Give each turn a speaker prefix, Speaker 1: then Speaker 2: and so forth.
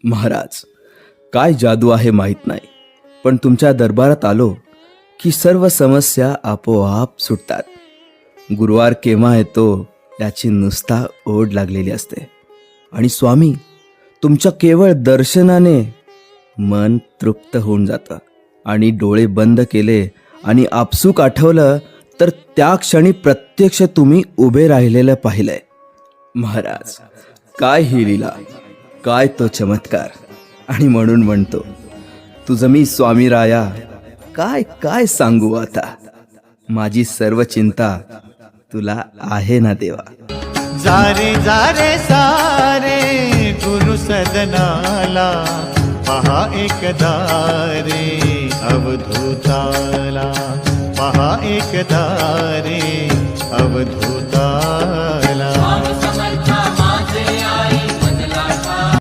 Speaker 1: महाराज, काय जादू आहे माहीत नाही, पण तुमच्या दरबारात आलो की सर्व समस्या आपोआप सुटतात. गुरुवार केव्हा येतो याची नुसता ओढ लागलेली असते. आणि स्वामी, तुमच्या केवळ दर्शनाने मन तृप्त होऊन जातं. आणि डोळे बंद केले आणि आपसूक आठवलं तर त्या क्षणी प्रत्यक्ष तुम्ही उभे राहिलेलं पाहिलंय. महाराज, काय ही लीला, काय तो चमत्कार. आणि म्हणून म्हणतो, तुझं मी स्वामी राया काय काय सांगू आता. माझी सर्व चिंता तुला आहे ना देवा.
Speaker 2: जारे जारे सारे गुरु सदनाला, पहा एकदा रे अवधूताला, पहा एकदा रे अवधूताला.